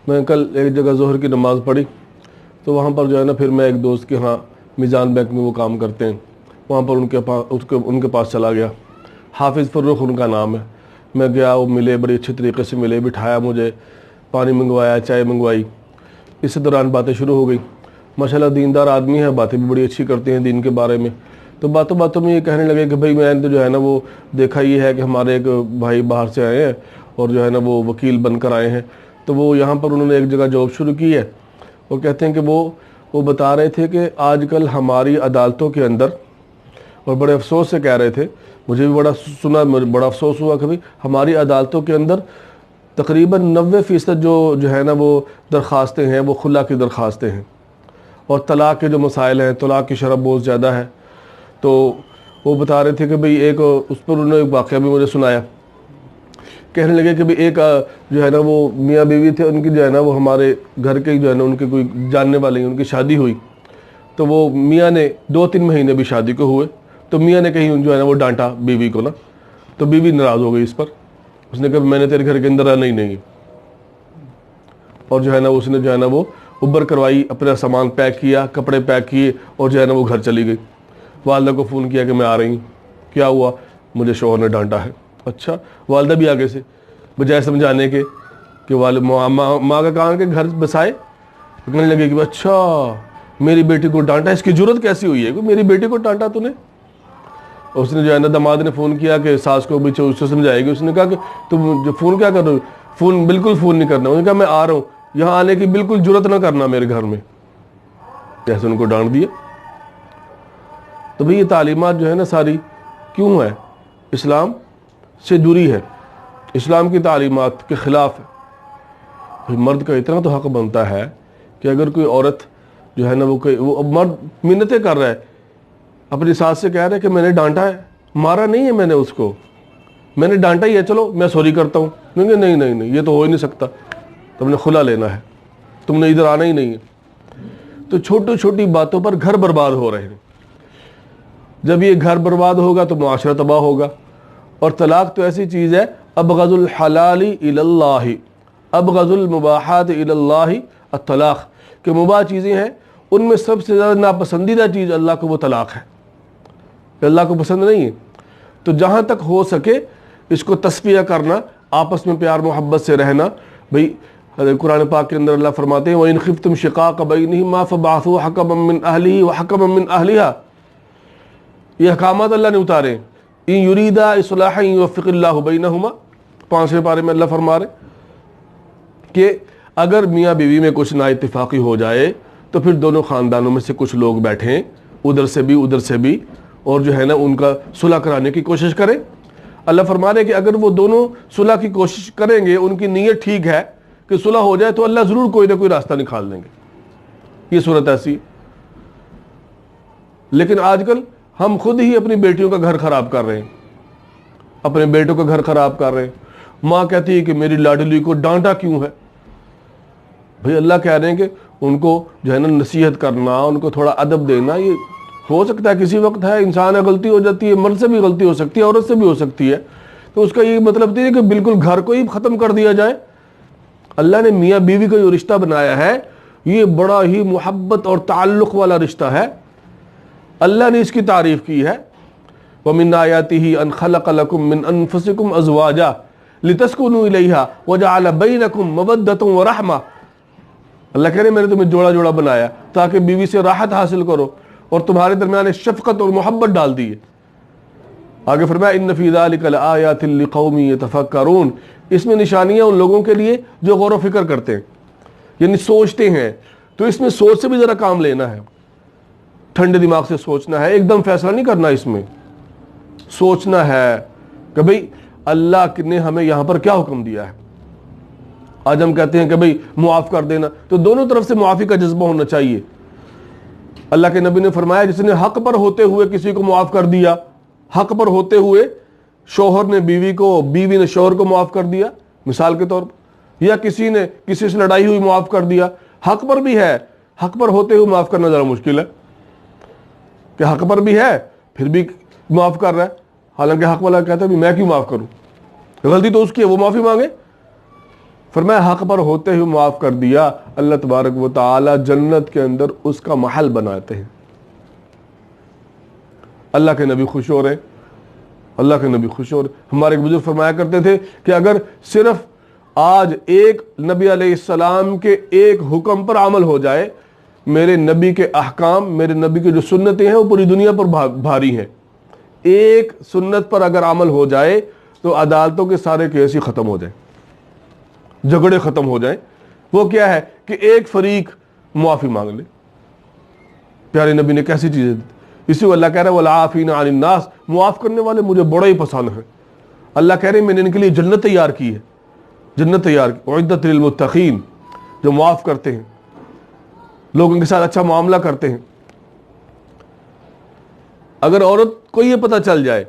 میں کل ایک جگہ ظہر کی نماز پڑھی تو وہاں پر جو ہے نا پھر میں ایک دوست کے ہاں میزان بینک میں وہ کام کرتے ہیں، وہاں پر ان کے پاس چلا گیا۔ حافظ فرخ ان کا نام ہے۔ میں گیا، وہ ملے، بڑی اچھی طریقے سے ملے، بٹھایا مجھے، پانی منگوایا، چائے منگوائی۔ اسی دوران باتیں شروع ہو گئی۔ ماشاءاللہ دیندار آدمی ہے، باتیں بھی بڑی اچھی کرتے ہیں دین کے بارے میں۔ تو باتوں باتوں میں یہ کہنے لگے کہ بھائی میں نے تو جو ہے نا وہ دیکھا یہ ہے کہ ہمارے ایک بھائی باہر سے آئے ہیں اور جو ہے نا وہ وکیل بن کر آئے ہیں، تو وہ یہاں پر انہوں نے ایک جگہ جاب شروع کی ہے۔ وہ کہتے ہیں کہ وہ بتا رہے تھے کہ آج کل ہماری عدالتوں کے اندر، اور بڑے افسوس سے کہہ رہے تھے، مجھے بھی بڑا افسوس ہوا کہ ہماری عدالتوں کے اندر تقریباً 90% جو ہے نا وہ درخواستیں ہیں وہ خلا کی درخواستیں ہیں، اور طلاق کے جو مسائل ہیں، طلاق کی شرح بہت زیادہ ہے۔ تو وہ بتا رہے تھے کہ بھئی ایک اس پر انہوں نے ایک واقعہ بھی مجھے سنایا۔ کہنے لگے کہ بھئی ایک جو ہے نا وہ میاں بیوی تھے، ان کی جو ہے نا وہ ہمارے گھر کے جو ہے نا ان کے کوئی جاننے والے ہیں، ان کی شادی ہوئی، تو وہ میاں نے 2-3 مہینے بھی شادی کو ہوئے تو میاں نے کہیں جو ہے نا وہ ڈانٹا بیوی کو نا، تو بیوی ناراض ہو گئی اس پر۔ اس نے کہا میں نے تیرے گھر کے اندر آنا ہی نہیں، اور جو ہے نا اس نے جو ہے نا وہ اوبر کروائی، اپنا سامان پیک کیا، کپڑے پیک کیے، اور جو ہے نا وہ گھر چلی گئی۔ والدہ کو فون کیا کہ میں آ رہی ہوں۔ کیا ہوا؟ مجھے شوہر نے ڈانٹا ہے۔ اچھا، والدہ بھی آگے سے بجائے سمجھانے کے کہ ماں کا کہاں کہ گھر بسائے، کہنے لگے کہ اچھا میری بیٹی کو ڈانٹا، اس کی جرت کیسی ہوئی ہے کہ میری بیٹی کو ڈانٹا تو نے؟ اس نے جو ہے نا داماد نے فون کیا کہ ساس کو بھی اس سے سمجھائے گی۔ اس نے کہا کہ تم جو فون کیا کر رہے ہو، بالکل فون نہیں کرنا۔ انہوں نے کہا میں آ رہا ہوں، یہاں آنے کی بالکل جرت نہ کرنا میرے گھر میں۔ جیسے ان کو ڈانٹ دیا۔ تو بھئی یہ تعلیمات جو ہے نا ساری کیوں ہے؟ اسلام سے دوری ہے، اسلام کی تعلیمات کے خلاف ہے۔ مرد کا اتنا تو حق بنتا ہے کہ اگر کوئی عورت جو ہے نا وہ مرد منتیں کر رہا ہے، اپنی ساس سے کہہ رہا ہے کہ میں نے ڈانٹا ہے، مارا نہیں ہے میں نے اس کو، میں نے ڈانٹا ہی ہے، چلو میں سوری کرتا ہوں۔ نہیں یہ تو ہو ہی نہیں سکتا، تم نے خلا لینا ہے، تم نے ادھر آنا ہی نہیں ہے۔ تو چھوٹی چھوٹی باتوں پر گھر برباد ہو رہے ہیں۔ جب یہ گھر برباد ہوگا تو معاشرہ تباہ ہوگا۔ اور طلاق تو ایسی چیز ہے، ابغض الحلال الی اللہ، ابغض المباحات الی اللہ الطلاق، کہ مباح چیزیں ہیں ان میں سب سے زیادہ ناپسندیدہ چیز اللہ کو وہ طلاق ہے، اللہ کو پسند نہیں ہے۔ تو جہاں تک ہو سکے اس کو تصفیہ کرنا، آپس میں پیار محبت سے رہنا۔ بھئی قرآن پاک کے اندر اللہ فرماتے ہیں وَإِنْ خِفْتُمْ شِقَاقَ بَيْنِهِمَا فَبَعَثُوا حَكَمًا مِّنْ أَهْلِهِ وَحَكَمًا مِّنْ أَهْلِهَا۔ یہ احکامات اللہ نے اتارے، إِن يُرِيدَا إِصْلَاحًا يُوَفِّقِ اللَّهُ بَيْنَهُمَا، 5ویں پارے میں اللہ فرما رہے کہ اگر میاں بیوی میں کچھ نا اتفاقی ہو جائے تو پھر دونوں خاندانوں میں سے کچھ لوگ بیٹھیں، ادھر سے بھی اور جو ہے نا ان کا صلح کرانے کی کوشش کریں۔ اللہ فرما رہے کہ اگر وہ دونوں صلح کی کوشش کریں گے، ان کی نیت ٹھیک ہے کہ صلح ہو جائے، تو اللہ ضرور کوئی نہ کوئی راستہ نکال دیں گے۔ یہ صورت ایسی۔ لیکن آج کل ہم خود ہی اپنی بیٹیوں کا گھر خراب کر رہے ہیں، اپنے بیٹوں کا گھر خراب کر رہے ہیں۔ ماں کہتی ہے کہ میری لاڈلی کو ڈانٹا کیوں ہے؟ بھئی اللہ کہہ رہے ہیں کہ ان کو جو ہے نا نصیحت کرنا، ان کو تھوڑا ادب دینا، یہ ہو سکتا ہے کسی وقت ہے، انسان ہے، غلطی ہو جاتی ہے، مرد سے بھی غلطی ہو سکتی ہے، عورت سے بھی ہو سکتی ہے، تو اس کا یہ مطلب نہیں ہے کہ بالکل گھر کو ہی ختم کر دیا جائے۔ اللہ نے میاں بیوی کا جو رشتہ بنایا ہے یہ بڑا ہی محبت اور تعلق والا رشتہ ہے۔ اللہ نے اس کی تعریف کی ہے وَمِنْ آيَاتِهِ أَنْ خَلَقَ لَكُم مِّنْ أَنفُسِكُمْ أَزْوَاجًا لِتَسْكُنُوا إِلَيْهَا وَجَعَلَ بَيْنَكُم مَّوَدَّةً وَرَحْمَةً۔ اللہ کہہ رہے میں نے تمہیں جوڑا جوڑا بنایا تاکہ بیوی سے راحت حاصل کرو، اور تمہارے درمیان شفقت اور محبت ڈال دی ہے۔ آگے فرمایا إِنَّ فِي ذَلِكَ لَآيَاتٍ لِقَوْمٍ يَتَفَكَّرُونَ، اس میں نشانیاں ان لوگوں کے لیے جو غور و فکر کرتے ہیں، یعنی سوچتے ہیں۔ تو اس میں سوچ سے بھی ذرا کام لینا ہے، ٹھنڈے دماغ سے سوچنا ہے، ایک دم فیصلہ نہیں کرنا، اس میں سوچنا ہے کہ بھئی اللہ نے ہمیں یہاں پر کیا حکم دیا ہے۔ آج ہم کہتے ہیں کہ بھئی معاف کر دینا، تو دونوں طرف سے معافی کا جذبہ ہونا چاہیے۔ اللہ کے نبی نے فرمایا جس نے حق پر ہوتے ہوئے کسی کو معاف کر دیا، حق پر ہوتے ہوئے شوہر نے بیوی کو، بیوی نے شوہر کو معاف کر دیا مثال کے طور پر، یا کسی نے کسی سے لڑائی ہوئی معاف کر دیا، حق پر بھی ہے، حق پر ہوتے ہوئے معاف کرنا ذرا مشکل ہے کہ حق پر بھی ہے پھر بھی معاف کر رہا ہے، حالانکہ حق والا کہتا ہے بھی میں کیوں معاف کروں، غلطی تو اس کی ہے، وہ معافی مانگے۔ فرمایا حق پر ہوتے ہی معاف کر دیا، اللہ تبارک و تعالی جنت کے اندر اس کا محل بناتے ہیں۔ اللہ کے نبی خوش ہو رہے، اللہ کے نبی خوش ہو رہے۔ ہمارے ایک بزرگ فرمایا کرتے تھے کہ اگر صرف آج ایک نبی علیہ السلام کے ایک حکم پر عمل ہو جائے، میرے نبی کے احکام، میرے نبی کی جو سنتیں ہیں وہ پوری دنیا پر بھاری ہیں، ایک سنت پر اگر عمل ہو جائے تو عدالتوں کے سارے کیس ہی ختم ہو جائیں، جھگڑے ختم ہو جائیں۔ وہ کیا ہے کہ ایک فریق معافی مانگ لے۔ پیارے نبی نے کیسی چیزیں دی، اسی کو اللہ کہہ رہا ہے وَالْعَافِينَ عَنِ النَّاسِ، معاف کرنے والے مجھے بڑا ہی پسند ہیں۔ اللہ کہہ رہے ہیں میں نے ان کے لیے جنت تیار کی ہے، جنت تیار کی، اعدت للمتقین، جو معاف کرتے ہیں، لوگوں کے ساتھ اچھا معاملہ کرتے ہیں۔ اگر عورت کو یہ پتہ چل جائے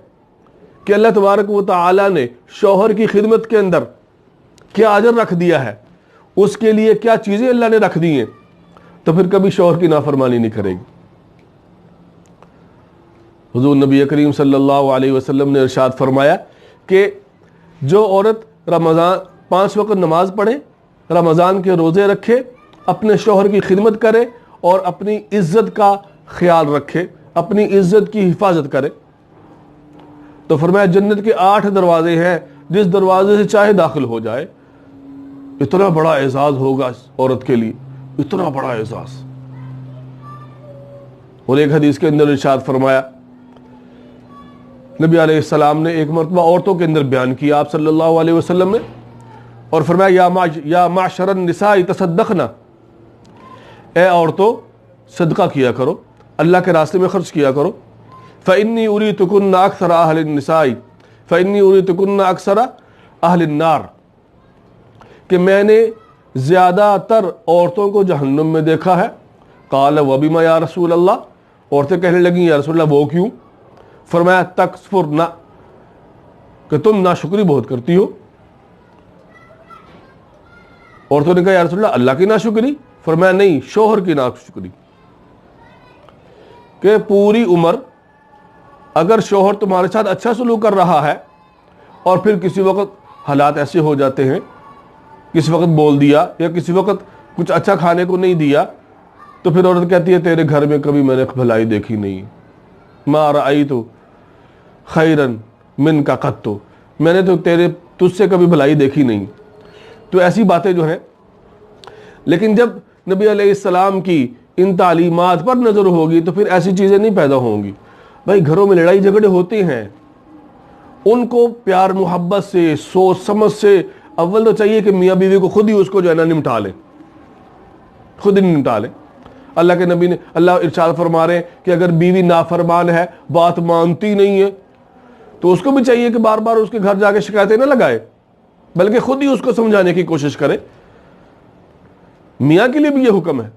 کہ اللہ تبارک و تعالی نے شوہر کی خدمت کے اندر کیا اجر رکھ دیا ہے، اس کے لیے کیا چیزیں اللہ نے رکھ دی ہیں، تو پھر کبھی شوہر کی نافرمانی نہیں کرے گی۔ حضور نبی کریم صلی اللہ علیہ وسلم نے ارشاد فرمایا کہ جو عورت رمضان 5 وقت نماز پڑھے، رمضان کے روزے رکھے، اپنے شوہر کی خدمت کرے اور اپنی عزت کا خیال رکھے، اپنی عزت کی حفاظت کرے، تو فرمایا جنت کے 8 دروازے ہیں، جس دروازے سے چاہے داخل ہو جائے۔ اتنا بڑا اعزاز ہوگا اس عورت کے لیے، اتنا بڑا اعزاز۔ اور ایک حدیث کے اندر ارشاد فرمایا، نبی علیہ السلام نے ایک مرتبہ عورتوں کے اندر بیان کیا آپ صلی اللہ علیہ وسلم نے، اور فرمایا یا معشر النساء تصدقنا، اے عورتوں صدقہ کیا کرو، اللہ کے راستے میں خرچ کیا کرو۔ فإنی أُرِيتُكُنَّ أَكْثَرَ أَهْلِ النِّسَاءِ فإنی أُرِيتُكُنَّ أَكْثَرَ أَهْلِ النَّارِ، کہ میں نے زیادہ تر عورتوں کو جہنم میں دیکھا ہے۔ قال وبما یا رسول اللہ، عورتیں کہنے لگیں یا رسول اللہ وہ کیوں؟ فرمایا تکفرن، کہ تم ناشکری بہت کرتی ہو۔ عورتوں نے کہا یا رسول اللہ اللہ کی ناشکری؟ فرمایا نہیں، شوہر کی ناشکری، کہ پوری عمر اگر شوہر تمہارے ساتھ اچھا سلوک کر رہا ہے اور پھر کسی وقت حالات ایسے ہو جاتے ہیں، کسی وقت بول دیا یا کسی وقت کچھ اچھا کھانے کو نہیں دیا، تو پھر عورت کہتی ہے تیرے گھر میں کبھی میں نے بھلائی دیکھی نہیں، ما رأیت خیرا منک قط، میں نے تو تجھ سے کبھی بھلائی دیکھی نہیں۔ تو ایسی باتیں جو ہیں، لیکن جب نبی علیہ السلام کی ان تعلیمات پر نظر ہوگی تو پھر ایسی چیزیں نہیں پیدا ہوں گی۔ بھائی گھروں میں لڑائی جھگڑے ہوتے ہیں، ان کو پیار محبت سے، سوچ سمجھ سے، اول تو چاہیے کہ میاں بیوی کو خود ہی اس کو جو ہے نا نمٹا لیں، خود ہی نمٹا لیں۔ اللہ کے نبی نے، اللہ ارشاد فرما رہے ہیں کہ اگر بیوی نافرمان ہے، بات مانتی نہیں ہے، تو اس کو بھی چاہیے کہ بار بار اس کے گھر جا کے شکایتیں نہ لگائے، بلکہ خود ہی اس کو سمجھانے کی کوشش کرے۔ میاں کے لیے بھی یہ حکم ہے،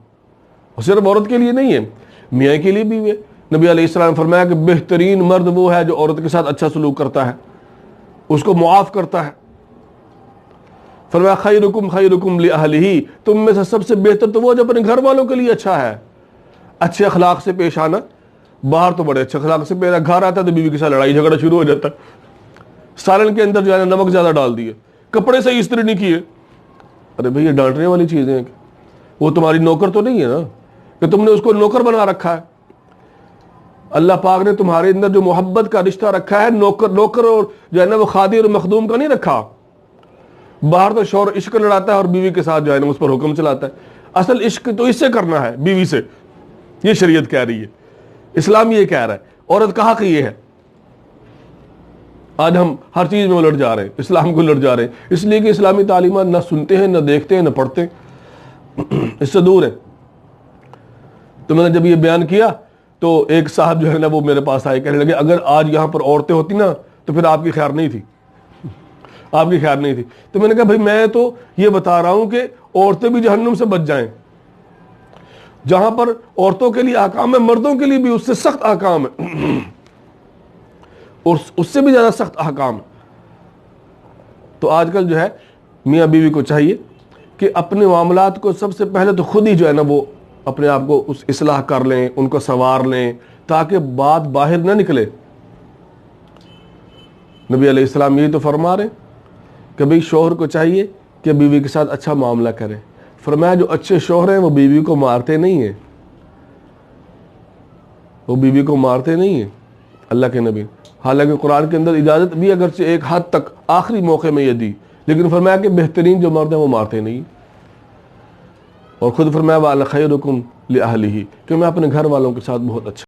اور صرف عورت کے لیے نہیں ہے، میاں کے لیے بھی ہے۔ نبی علیہ السلام نے فرمایا کہ بہترین مرد وہ ہے جو عورت کے ساتھ اچھا سلوک کرتا ہے، اس کو معاف کرتا ہے۔ فرمایا خیرکم خیرکم لأہلہ، تم میں سے سب سے بہتر تو وہ جو اپنے گھر والوں کے لیے اچھا ہے، اچھے اخلاق سے پیش آنا۔ باہر تو بڑے اچھے اخلاق سے پیش آنا، گھر آتا ہے تو بیوی کے ساتھ لڑائی جھگڑا شروع ہو جاتا ہے، سالن کے اندر جو ہے نمک زیادہ ڈال دیے، کپڑے صحیح استری نہیں کیے۔ ارے بھئی یہ ڈانٹنے والی چیزیں ہیں، وہ تمہاری نوکر تو نہیں ہے نا کہ تم نے اس کو نوکر بنا رکھا ہے۔ اللہ پاک نے تمہارے اندر جو محبت کا رشتہ رکھا ہے، نوکر اور جو ہے نا وہ خادم اور مخدوم کا نہیں رکھا۔ باہر تو شوہر عشق لڑاتا ہے اور بیوی کے ساتھ جو ہے نا اس پر حکم چلاتا ہے۔ اصل عشق تو اس سے کرنا ہے، بیوی سے، یہ شریعت کہہ رہی ہے، اسلام یہ کہہ رہا ہے، عورت کا حق یہ ہے۔ آج ہم ہر چیز میں الٹ جا رہے ہیں، اسلام کو الٹ جا رہے ہیں، اس لیے کہ اسلامی تعلیمات نہ سنتے ہیں، نہ دیکھتے ہیں، نہ پڑھتے ہیں، اس سے دور ہے۔ تو میں نے جب یہ بیان کیا تو ایک صاحب جو ہے نا وہ میرے پاس آئے، کہنے لگے اگر آج یہاں پر عورتیں ہوتی نا تو پھر آپ کی خیر نہیں تھی، آپ کی خیر نہیں تھی۔ تو میں نے کہا بھائی میں تو یہ بتا رہا ہوں کہ عورتیں بھی جہنم سے بچ جائیں، جہاں پر عورتوں کے لیے احکام ہے، مردوں کے لیے بھی اس سے سخت احکام ہے، اور اس سے بھی زیادہ سخت احکام۔ تو آج کل جو ہے میاں بیوی کو چاہیے کہ اپنے معاملات کو سب سے پہلے تو خود ہی جو ہے نا وہ اپنے آپ کو اس اصلاح کر لیں، ان کو سنوار لیں، تاکہ بات باہر نہ نکلے۔ نبی علیہ السلام یہی تو فرما رہے کہ بھئی شوہر کو چاہیے کہ بیوی کے ساتھ اچھا معاملہ کریں. فرمایا جو اچھے شوہر ہیں وہ بیوی کو مارتے نہیں ہیں، وہ بیوی کو مارتے نہیں ہیں اللہ کے نبی. حالانکہ قرآن کے اندر اجازت بھی اگرچہ ایک حد تک آخری موقع میں یہ دی، لیکن فرمایا کہ بہترین جو مرد ہیں وہ مارتے نہیں. اور خود فرمایا وَأَنَا خَيْرُكُمْ لِأَهْلِهِ کہ میں اپنے گھر والوں کے ساتھ بہت اچھا